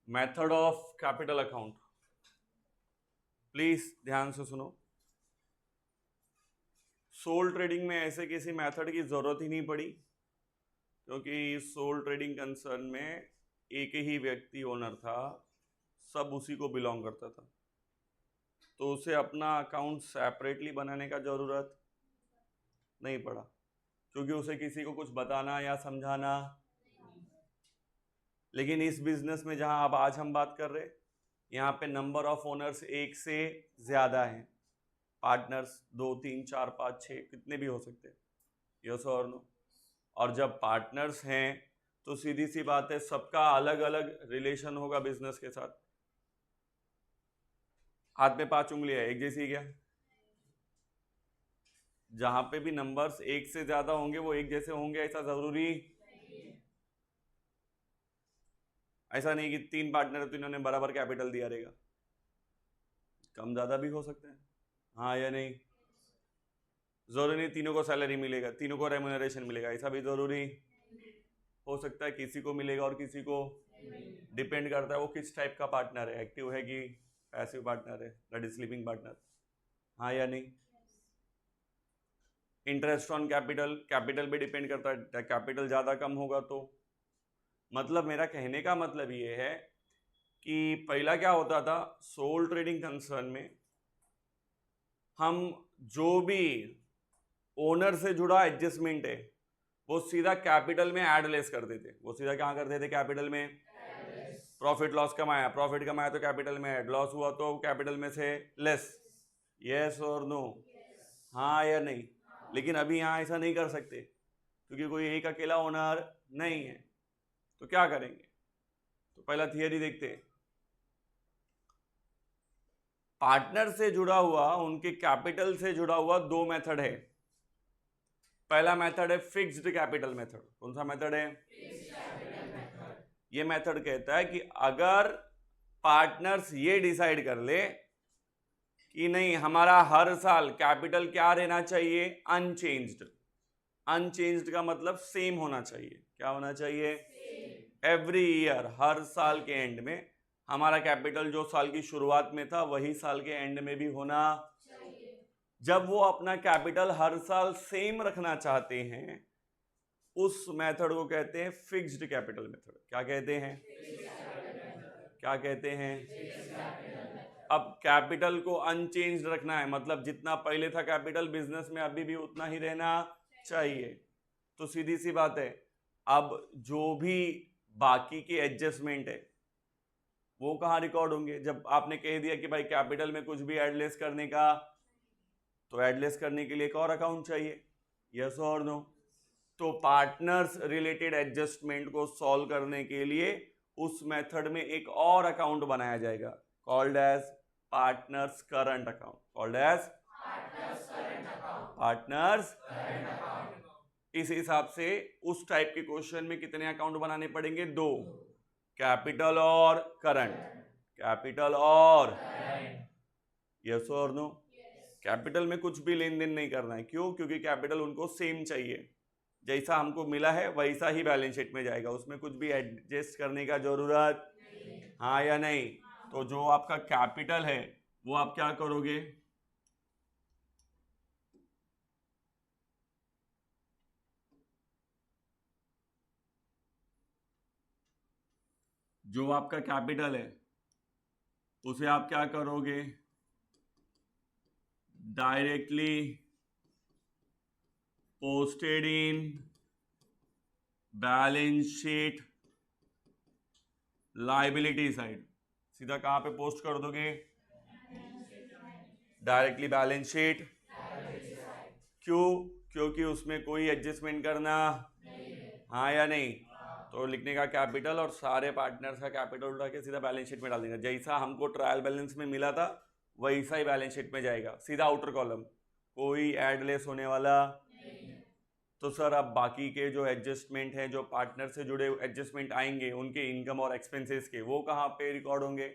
Method of capital account, please ध्यान से सुनो। सोल ट्रेडिंग में ऐसे किसी मेथड की जरूरत ही नहीं पड़ी, क्योंकि सोल ट्रेडिंग कंसर्न में एक ही व्यक्ति ओनर था, सब उसी को बिलोंग करता था, तो उसे अपना अकाउंट सेपरेटली बनाने का जरूरत नहीं पड़ा, क्योंकि उसे किसी को कुछ बताना या समझाना। लेकिन इस बिजनेस में जहां अब आज हम बात कर रहे, यहाँ पे नंबर ऑफ ओनर्स एक से ज्यादा हैं, पार्टनर्स 2 3 4 5 6 कितने भी हो सकते हैं, यस और नो। और जब पार्टनर्स हैं तो सीधी सी बात है, सबका अलग अलग रिलेशन होगा बिजनेस के साथ। हाथ में 5 उंगलियां एक जैसी क्या? जहां पे भी नंबर्स एक से ज्यादा होंगे वो एक जैसे होंगे ऐसा जरूरी? ऐसा नहीं कि 3 पार्टनर तो इन्होंने बराबर कैपिटल दिया रहेगा, कम ज्यादा भी हो सकते हैं, हाँ या नहीं? जरूरी नहीं तीनों को सैलरी मिलेगा, तीनों को रेम्यूनरेशन मिलेगा, ऐसा भी जरूरी हो सकता है किसी को मिलेगा और किसी को। डिपेंड करता है वो किस टाइप का पार्टनर है, एक्टिव है कि पैसिव पार्टनर है, दैट इज स्लीपिंग पार्टनर, हाँ या नहीं? इंटरेस्ट ऑन कैपिटल, कैपिटल पे डिपेंड करता है, कैपिटल ज़्यादा कम होगा तो। मतलब मेरा कहने का मतलब ये है कि पहला क्या होता था, सोल ट्रेडिंग कंसर्न में हम जो भी ओनर से जुड़ा एडजस्टमेंट है वो सीधा कैपिटल में ऐड लेस कर देते, वो सीधा क्या करते थे, कैपिटल में। प्रॉफिट लॉस कमाया, प्रॉफिट कमाया तो कैपिटल में ऐड, लॉस हुआ तो कैपिटल में से लेस, यस और नो, हाँ या नहीं? लेकिन अभी यहाँ ऐसा नहीं कर सकते, क्योंकि कोई एक अकेला ओनर नहीं है, तो क्या करेंगे? तो पहला थियरी देखते हैं। पार्टनर से जुड़ा हुआ, उनके कैपिटल से जुड़ा हुआ 2 मेथड है। पहला मेथड है फिक्स्ड कैपिटल मेथड। कौन सा मेथड है? ये मेथड कहता है कि अगर पार्टनर्स ये डिसाइड कर ले कि नहीं, हमारा हर साल कैपिटल क्या रहना चाहिए, अनचेंज्ड। अनचेंज्ड का मतलब सेम होना चाहिए, क्या होना चाहिए? एवरी ईयर, हर साल के एंड में हमारा कैपिटल जो साल की शुरुआत में था वही साल के एंड में भी होना चाहिए। जब वो अपना कैपिटल हर साल सेम रखना चाहते हैं, उस मेथड को कहते हैं फिक्स्ड कैपिटल मेथड। क्या कहते हैं? क्या कहते हैं? अब कैपिटल को अनचेंज्ड रखना है, मतलब जितना पहले था कैपिटल बिजनेस में अभी भी उतना ही रहना चाहिए। तो सीधी सी बात है, अब जो भी बाकी के एडजस्टमेंट है वो कहाँ रिकॉर्ड होंगे? जब आपने कह दिया कि भाई कैपिटल में कुछ भी एडलेस करने का, तो एडलेस करने के लिए एक और अकाउंट चाहिए, यस और नो? तो पार्टनर्स रिलेटेड एडजस्टमेंट को सॉल्व करने के लिए उस मेथड में एक और अकाउंट बनाया जाएगा, called as partners current account, called as partners. इस हिसाब से उस टाइप के क्वेश्चन में कितने अकाउंट बनाने पड़ेंगे? 2, कैपिटल और करंट, कैपिटल और, यस और नो? कैपिटल में कुछ भी लेन देन नहीं करना है, क्यों? क्योंकि कैपिटल उनको सेम चाहिए, जैसा हमको मिला है वैसा ही बैलेंस शीट में जाएगा, उसमें कुछ भी एडजस्ट करने का जरूरत नहीं, हाँ या नहीं? तो जो आपका कैपिटल है वो आप क्या करोगे, जो आपका कैपिटल है उसे आप क्या करोगे, directly posted in balance sheet liability side. सीधा कहां पे पोस्ट कर दोगे? Directly balance sheet. क्यों? क्योंकि उसमें कोई एडजस्टमेंट करना नहीं है, हाँ या नहीं? तो लिखने का कैपिटल और सारे पार्टनर्स का कैपिटल उठा के सीधा बैलेंस शीट में डाल देंगे, जैसा हमको ट्रायल बैलेंस में मिला था वैसा ही बैलेंस शीट में जाएगा, सीधा आउटर कॉलम, कोई एडलेस होने वाला नहीं है। तो सर अब बाकी के जो एडजस्टमेंट हैं, जो पार्टनर से जुड़े एडजस्टमेंट आएंगे, उनके इनकम और एक्सपेंसेस के, वो कहाँ पे रिकॉर्ड होंगे?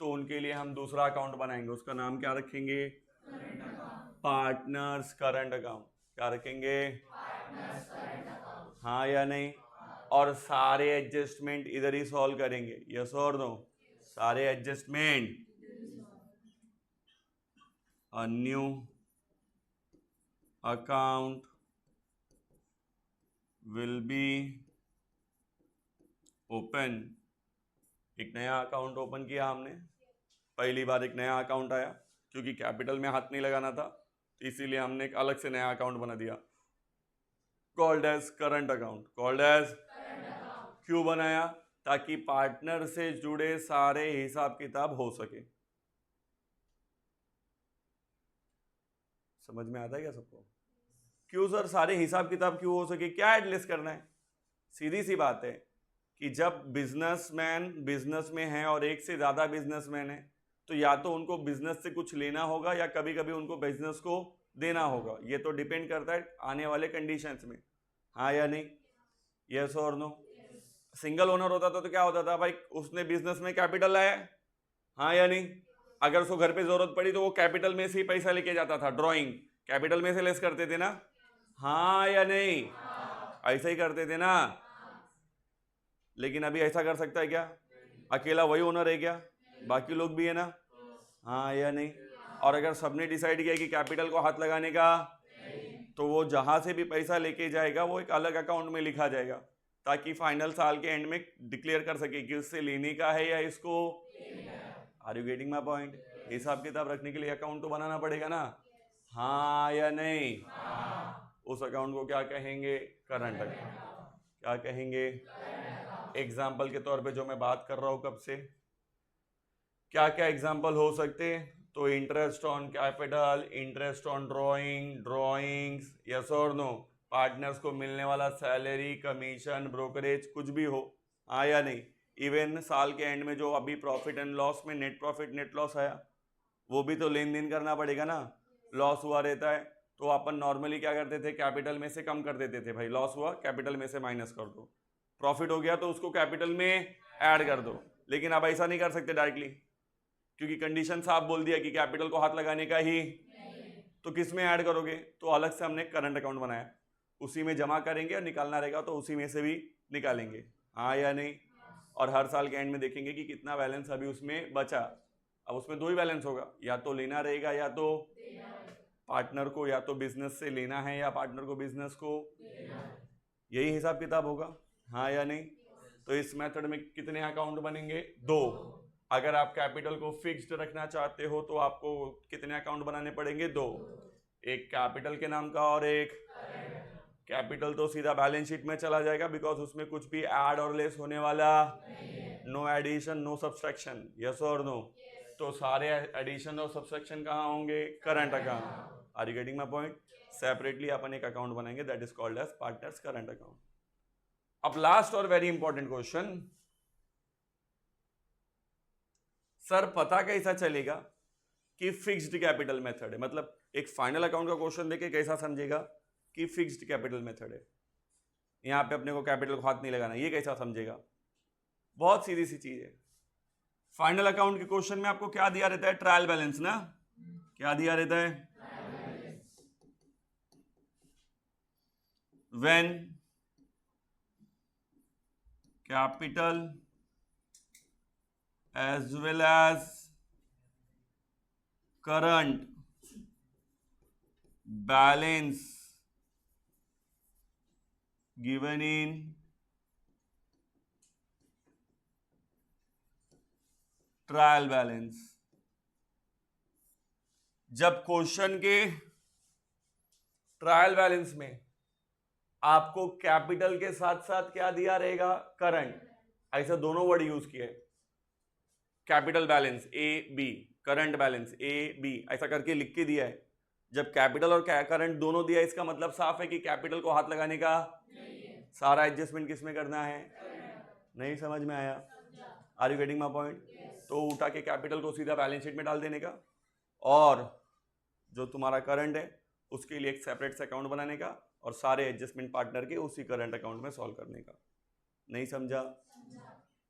तो उनके लिए हम दूसरा अकाउंट बनाएंगे, उसका नाम क्या रखेंगे? Partners current account. क्या रखेंगे? हाँ या नहीं? और सारे एडजस्टमेंट इधर ही सॉल्व करेंगे, यस और नो? सारे adjustment a new account will be open. एक नया अकाउंट ओपन किया हमने, पहली बार एक नया अकाउंट आया, क्योंकि कैपिटल में हाथ नहीं लगाना था, इसीलिए हमने एक अलग से नया अकाउंट बना दिया, called as current account. Called as क्यों बनाया? ताकि पार्टनर से जुड़े सारे हिसाब किताब हो सके। समझ में आता है क्या सबको? क्यों सर सारे हिसाब किताब क्यों हो सके? क्या एडलिस करना है? सीधी सी बात है कि जब बिजनेसमैन बिजनेस में है और एक से ज्यादा बिजनेसमैन है, तो या तो उनको बिजनेस से कुछ लेना होगा या कभी कभी उनको बिजनेस को देना होगा। ये तो डिपेंड करता है आने वाले कंडीशंस में, हाँ या नहीं? यस और नो? सिंगल ओनर होता था तो क्या होता था भाई, उसने बिजनेस में कैपिटल लाया, हाँ या नहीं? अगर उसको घर पे जरूरत पड़ी तो वो कैपिटल में से ही पैसा लेके जाता था, ड्रॉइंग कैपिटल में से लेस करते थे ना, हाँ या नहीं? ऐसा ही करते थे ना। लेकिन अभी ऐसा कर सकता है क्या? अकेला वही ओनर है क्या? बाकी लोग भी है ना, हाँ या नहीं? और अगर सबने डिसाइड किया कि कैपिटल को हाथ लगाने का, तो वो जहां से भी पैसा लेके जाएगा वो एक अलग अकाउंट में लिखा जाएगा, ताकि फाइनल साल के एंड में डिक्लेयर कर सके कि उससे लेने का है या इसको। Are you getting my point? हिसाब किताब रखने के लिए अकाउंट तो बनाना पड़ेगा ना, हाँ या नहीं? उस अकाउंट को क्या कहेंगे? Current account. क्या कहेंगे? एग्जाम्पल के तौर पे जो मैं बात कर रहा हूं कब से, क्या क्या एग्जाम्पल हो सकते? तो interest on capital, interest on drawings, yes और नो? पार्टनर्स को मिलने वाला सैलरी, कमीशन, ब्रोकरेज, कुछ भी हो, हाँ या नहीं? इवन साल के एंड में जो अभी प्रॉफिट एंड लॉस में नेट प्रॉफिट नेट लॉस आया, वो भी तो लेन देन करना पड़ेगा ना। लॉस हुआ रहता है तो अपन नॉर्मली क्या करते थे, कैपिटल में से कम कर देते थे, भाई लॉस हुआ कैपिटल में से माइनस कर दो, प्रॉफिट हो गया तो उसको कैपिटल में ऐड कर दो। लेकिन अब ऐसा नहीं कर सकते डायरेक्टली, क्योंकि कंडीशन साफ बोल दिया कि कैपिटल को हाथ लगाने का ही, तो किस में ऐड करोगे? तो अलग से हमने करंट अकाउंट बनाया, उसी में जमा करेंगे और निकालना रहेगा तो उसी में से भी निकालेंगे, हाँ या नहीं? और हर साल के एंड में देखेंगे कि कितना बैलेंस अभी उसमें बचा। अब उसमें दो ही बैलेंस होगा, या तो लेना रहेगा या तो पार्टनर को, या तो बिजनेस से लेना है या पार्टनर को बिजनेस को, यही हिसाब किताब होगा, हाँ या नहीं? तो इस मेथड में कितने अकाउंट बनेंगे? दो। अगर आप कैपिटल को फिक्स्ड रखना चाहते हो तो आपको कितने अकाउंट बनाने पड़ेंगे? दो। एक कैपिटल के नाम का और एक कैपिटल तो सीधा बैलेंस शीट में चला जाएगा, बिकॉज उसमें कुछ भी ऐड और लेस होने वाला, no addition no subtraction, yes और नो? तो सारे एडिशन और सब्सट्रैक्शन कहाँ होंगे? Current account. Are you getting my point? Separately अपन एक अकाउंट बनाएंगे, that is called as partners current account. अब लास्ट और वेरी इंपॉर्टेंट क्वेश्चन, सर पता कैसा चलेगा कि फिक्स्ड कैपिटल मेथड है? मतलब एक फाइनल अकाउंट का क्वेश्चन देके कैसा समझेगा कि फिक्स्ड कैपिटल मेथड है, यहां पे अपने को कैपिटल को हाथ नहीं लगाना, ये कैसा समझेगा? बहुत सीधी सी चीज है। फाइनल अकाउंट के क्वेश्चन में आपको क्या दिया रहता है? ट्रायल बैलेंस ना, क्या दिया रहता है? When capital as well as current balance given in trial balance. जब क्वेश्चन के ट्रायल बैलेंस में आपको कैपिटल के साथ साथ क्या दिया रहेगा? करंट। ऐसा दोनों वर्ड यूज किए, capital balance A B, current balance A B, ऐसा करके लिख के दिया है। जब कैपिटल और करंट दोनों दिया है, इसका मतलब साफ है कि कैपिटल को हाथ लगाने का सारा एडजस्टमेंट किस में करना है? नहीं समझ में आया? Are you getting my point? तो उठा के कैपिटल को सीधा बैलेंस शीट में डाल देने का, और जो तुम्हारा करंट है उसके लिए एक सेपरेट से अकाउंट बनाने का, और सारे एडजस्टमेंट पार्टनर के उसी करंट अकाउंट में सॉल्व करने का। नहीं समझा?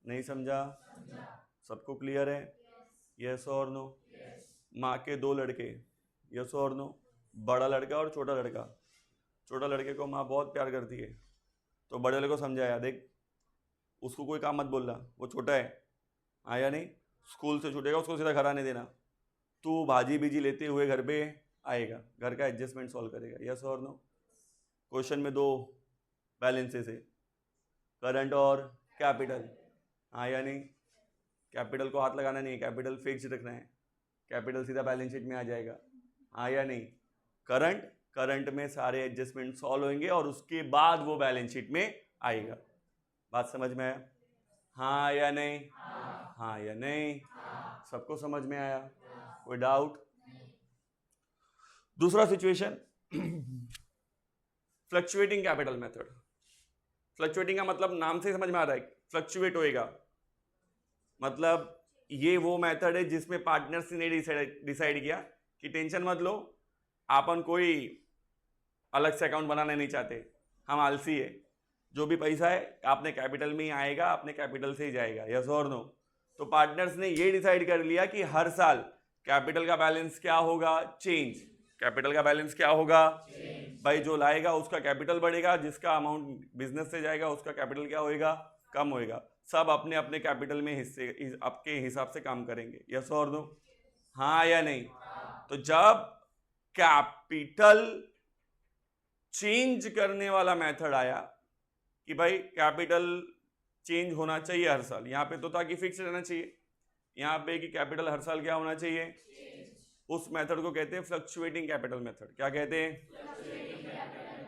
नहीं समझा? सबको क्लियर है? यस और नो? माँ के दो लड़के, यस और नो? बड़ा लड़का और छोटा लड़का। छोटा लड़के को माँ बहुत प्यार करती है, तो बड़े लड़के को समझाया, देख उसको कोई काम मत बोलना, वो छोटा है, हाँ या नहीं? स्कूल से छूटेगा, उसको सीधा घर आने देना। तू भाजी बीजी लेते हुए घर पे आएगा, घर का एडजस्टमेंट सॉल्व करेगा, यस और नो? क्वेश्चन में दो बैलेंसेस है, करंट और कैपिटल, हाँ या नहीं? कैपिटल को हाथ लगाना नहीं है, कैपिटल फिक्स रखना है, कैपिटल सीधा बैलेंस शीट में आ जाएगा, हाँ या नहीं? करंट में सारे एडजस्टमेंट सॉल्व होंगे और उसके बाद वो बैलेंस शीट में आएगा। बात समझ में आया? हाँ या नहीं? हाँ या नहीं? सबको समझ में आया? कोई डाउट? दूसरा situation, fluctuating capital method. Fluctuating का मतलब नाम से समझ में आ रहा है, फ्लक्चुएट होएगा, मतलब ये वो मेथड है जिसमें पार्टनर्स ने डिसाइड किया कि टेंशन मत लो, आपन कोई अलग से अकाउंट बनाना नहीं चाहते, हम आलसी है, जो भी पैसा है आपने कैपिटल में ही आएगा, आपने कैपिटल से ही जाएगा, यस और नो? तो पार्टनर्स ने ये डिसाइड कर लिया कि हर साल कैपिटल का बैलेंस क्या होगा? चेंज। कैपिटल का बैलेंस क्या होगा? भाई जो लाएगा उसका कैपिटल बढ़ेगा, जिसका अमाउंट बिजनेस से जाएगा उसका कैपिटल क्या होएगा? कम होएगा। सब अपने अपने कैपिटल में हिस्से आपके हिसाब से काम करेंगे, यस और नो? हाँ या नहीं? तो जब कैपिटल चेंज करने वाला मेथड आया कि भाई कैपिटल चेंज होना चाहिए हर साल, यहाँ पे तो था कि फिक्स रहना चाहिए, यहाँ पे कि कैपिटल हर साल क्या होना चाहिए? उस मेथड को कहते हैं फ्लक्चुएटिंग कैपिटल मेथड। क्या कहते हैं?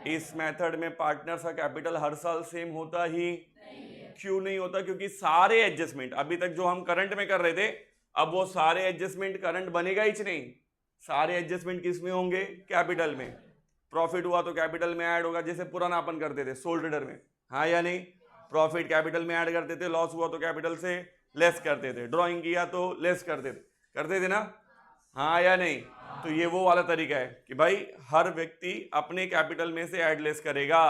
इस मेथड में पार्टनर्स का कैपिटल हर साल सेम होता ही क्यों नहीं होता? क्योंकि सारे एडजस्टमेंट अभी तक जो हम करंट में कर रहे थे, अब वो सारे एडजस्टमेंट करंट बनेगा ही नहीं, सारे एडजस्टमेंट किस में होंगे? कैपिटल में। प्रॉफिट हुआ तो कैपिटल में ऐड होगा, जैसे पुराना अपन करते थे सोल ट्रेडर में, हाँ या नहीं? प्रॉफिट कैपिटल में ऐड करते थे, लॉस हुआ तो कैपिटल से लेस करते थे, ड्रॉइंग किया तो लेस करते थे ना, हाँ या नहीं? तो ये वो वाला तरीका है कि भाई हर व्यक्ति अपने कैपिटल में से ऐड लेस करेगा,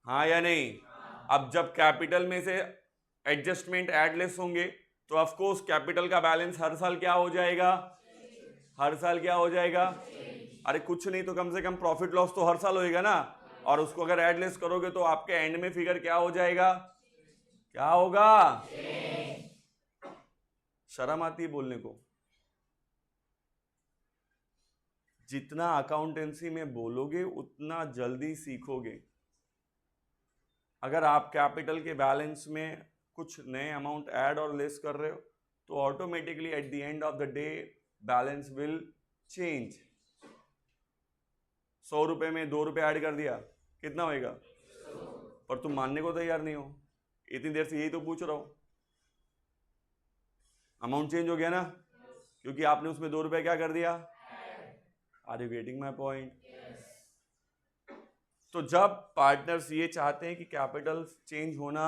हाँ या नहीं? अब जब कैपिटल में से एडजस्टमेंट ऐड लेस होंगे तो ऑफ कोर्स कैपिटल का बैलेंस हर साल क्या हो जाएगा? हर साल क्या हो जाएगा? अरे कुछ नहीं तो कम से कम प्रॉफिट लॉस तो हर साल होएगा ना, और उसको अगर ऐड लेस करोगे तो आपके एंड में फिगर क्या हो जाएगा? क्या होगा? शर्म आती है बोलने को। जितना अकाउंटेंसी में बोलोगे उतना जल्दी सीखोगे। अगर आप कैपिटल के बैलेंस में कुछ नए अमाउंट ऐड और लेस कर रहे हो तो automatically at the end of the day balance will change. 100 रुपए में 2 रुपए ऐड कर दिया, कितना होएगा? पर तुम मानने को तैयार नहीं हो, इतनी देर से यही तो पूछ रहा हूं। अमाउंट चेंज हो गया ना, क्योंकि आपने उसमें 2 रुपए क्या कर दिया? Are you getting my point? तो जब पार्टनर्स ये चाहते हैं कि कैपिटल चेंज होना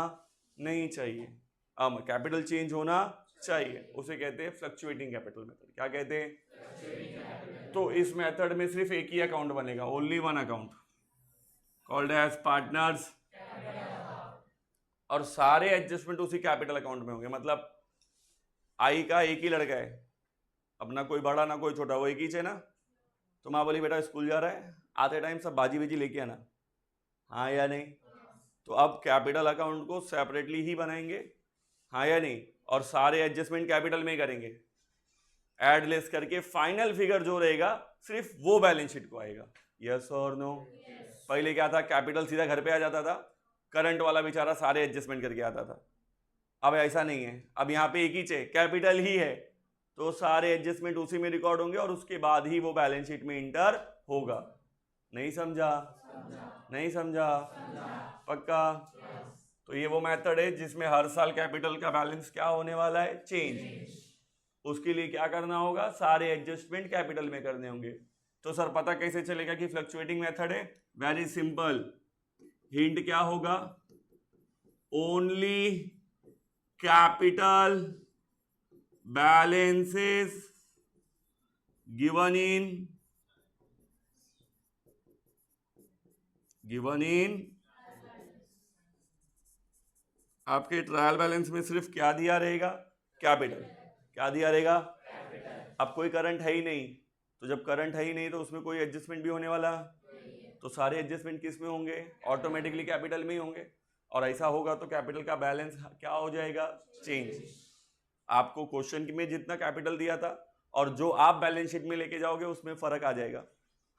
नहीं चाहिए, कैपिटल चेंज होना चाहिए, उसे कहते हैं फ्लक्चुएटिंग कैपिटल मेथड। क्या कहते हैं? तो इस मेथड में सिर्फ एक ही अकाउंट बनेगा, only one account called as partners, और सारे एडजस्टमेंट उसी कैपिटल अकाउंट में होंगे। मतलब आई का एक ही लड़का है, अब ना कोई बड़ा ना कोई छोटा, वो एक ही है ना। तो माँ बोली बेटा स्कूल जा रहा है, आते टाइम सब बाजी बीजी लेके आना, हाँ या नहीं? तो अब कैपिटल अकाउंट को सेपरेटली ही बनाएंगे, हाँ या नहीं? और सारे एडजस्टमेंट कैपिटल में करेंगे, ऐड लेस करके फाइनल फिगर जो रहेगा सिर्फ वो बैलेंस शीट को आएगा, यस और नो? पहले क्या था? कैपिटल सीधा घर पे आ जाता था, करंट वाला बेचारा सारे एडजस्टमेंट करके आता था। अब ऐसा नहीं है, अब यहाँ पे एक ही है, कैपिटल ही है, तो सारे एडजस्टमेंट उसी में रिकॉर्ड होंगे और उसके बाद ही वो बैलेंस शीट में इंटर होगा। नहीं समझा? नहीं समझा? पक्का? तो ये वो मेथड है जिसमें हर साल कैपिटल का बैलेंस क्या होने वाला है? चेंज। उसके लिए क्या करना होगा? सारे एडजस्टमेंट कैपिटल में करने होंगे। तो सर पता कैसे चलेगा कि फ्लक्चुएटिंग मेथड है? वेरी सिंपल, हिंट क्या होगा? Only capital balances given in आपके ट्रायल बैलेंस में सिर्फ क्या दिया रहेगा? कैपिटल। क्या दिया रहेगा? अब कोई करंट है ही नहीं, तो जब करंट है ही नहीं तो उसमें कोई एडजस्टमेंट भी होने वाला, तो सारे एडजस्टमेंट किस में होंगे? ऑटोमेटिकली कैपिटल में ही होंगे। और ऐसा होगा तो कैपिटल का बैलेंस क्या हो जाएगा, चेंज। आपको क्वेश्चन में जितना कैपिटल दिया था और जो आप बैलेंस शीट में लेके जाओगे उसमें फर्क आ जाएगा,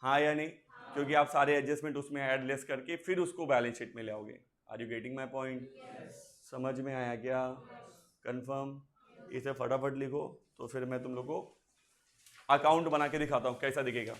हाँ या नहीं, क्योंकि आप सारे एडजस्टमेंट उसमें ऐड लेस करके फिर उसको बैलेंस शीट में ले आओगे। Are you getting my point? समझ में आया क्या? कंफर्म? इसे फटाफट लिखो तो फिर मैं तुम लोग को अकाउंट बना के दिखाता हूँ कैसा दिखेगा।